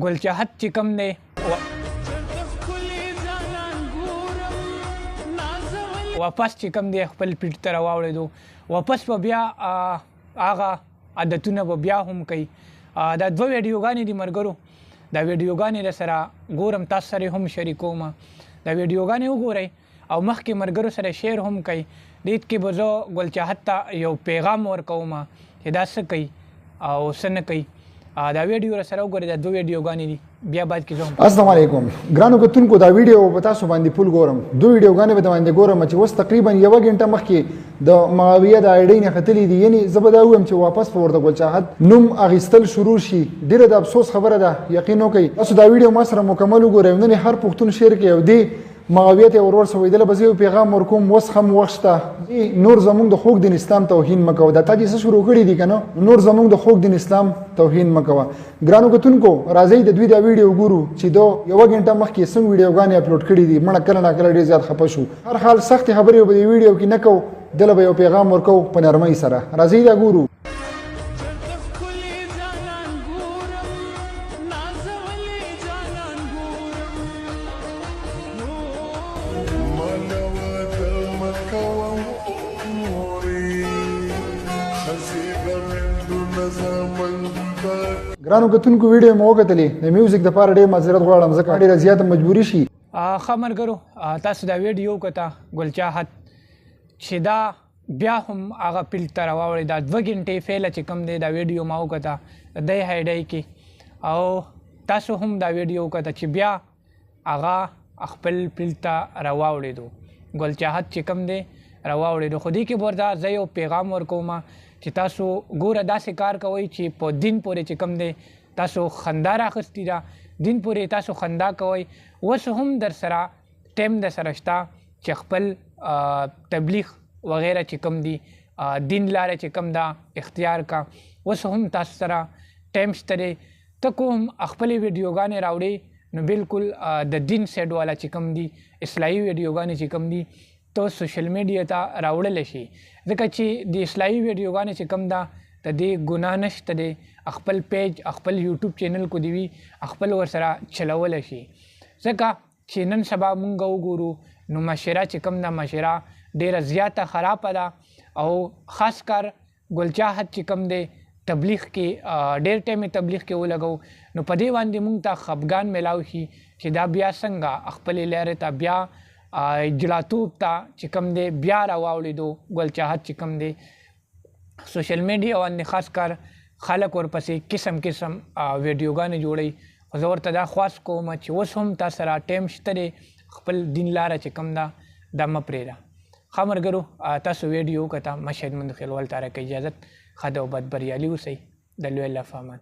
ګل چاهت چې کوم دی واپس چې کوم دی خپل پیټ ته راواوړېدو، واپس به بیا هغه عادتونه به بیا هم کوي. دا دوه ویډیوګانې دي ملګرو، دا ویډیوګانې در سره ګورم، تاسو سره هم شریکوم. دا ویډیوګانې وګورئ او مخکې ملګرو سره شیر هم کوي. دې کې به زه ګل چاهت ته یو پیغام ورکوم چې دا څه کوي او څه نه کوي. دا ویډیو سره وګورئ، دا دوه ویډیوګانې دي. بیا بعد کې زه هم السلام علیکم ګرانو کتونکو، دا ویډیو په تاسو باندې پول ګورم، دوه ویډیوګانې به د باندې ګورم چې اوس تقریبا یوه ګنټه مخکې د معاویه د آی ډۍ نه ختلي دي. یعنې زه به دا ووایم چې واپس به ورته ګل چاهت نوم اخیستل شروع شي. ډېره د افسوس خبره ده، یقین وکړئ. تاسو دا ویډیو ما سره مکمل وګورئ، نن هر پښتون شیر کوي او دې معاویه ته ورور سوی دله به زه یو پیغام ورکوم. اوس هم وخت شته، نور زموږ د خوږ دین اسلام توهین مه کوه. دا تا چې څه شروع کړي دي که نه، نور زموږ د خوږ دین اسلام توهین مه کوه. ګرانو کتونکو راځئ د دوی دا ویډیو وګورو چې دو یوه ګنټه مخکې څوم ویډیوګانې اپلوډ کړي دي. مړه کله ناکله ډېر زیات خفه شو. هر حال سختې خبرې به دې ویډیو کې نه کوو، دله به یو پیغام ورکوو په نرمۍ سره. راځئ دا ګورو. ګرانو کتونکو ویډیو مو وکتلې، د میوزیک دپاره ډېر معذرت غواړم ځکه ډېره زیاته مجبوري شي. ښه ملګرو، تاسو دا ویډیو وکته ګل چاهت چې دا بیا هم هغه پیل ته راواوړې. دا 2 ګنټې فعله چې کوم دی دا ویډیو ما وکته د دی آی ډۍ کې، او تاسو هم دا ویډیو وکته چې بیا هغه خپل پیل ته راواوړېدو. ګل چاهت چې کوم دی راواوړېدو. خو دې کې به ورته زه یو پیغام ورکوم چې تاسو ګوره داسې کار کوئ چې په دین پورې چې کوم دی تاسو خندا راخستې ده، دین پورې تاسو خندا کوئ. اوس هم در سره ټایم در سره شته چې خپل تبلیغ وغیره چې کوم دي دین لاره چې کوم ده اختیار کا. اوس هم تاسو سره ټایم شته دی، ته کوم خپلې ویډیوګانې راوړې نو بالکل د دین سایډ والا چې کوم دي اصلاحي ویډیوګانې چې کوم دي ته سوشل میډیا ته راوړلی شي. ځکه چې د اصلاحي ویډیوګانې چې کوم ده د دې ګناه نشته دی. خپل پیج خپل یوټیوب چینل کو دی وي خپل ورسره چلولی شي. ځکه چې نن سبا مونږ وګورو نو معاشره چې کوم ده معاشره ډېره زیاته خرابه ده، او خاص کر ګل چاهت چې کوم دی تبلیغ کې ډېر ټایم تبلیغ کې ولګو، نو په دې باندې مونږ ته خفګان میلاو شي چې دا بیا څنګه خپلې لارې ته بیا اجلاتوب ته چې کوم دی بیا راواوړېدو. ګل چاهت چې کوم دی سوشل میډیا باندې خاص کر خلک ورپسې قسم قسم ویډیوګانې جوړوي. خو زه ورته دا خواست کوم چې اوس هم تا سره ټایم شته دی، خپل دین لاره چې کوم ده دا مه پرېږده. ښه ملګرو، تاسو ویډیو وکته. ما شهید مند خیلوال تاره که اجازت ښه ده او بد بریالي اوسئ. د لوی الله په امان.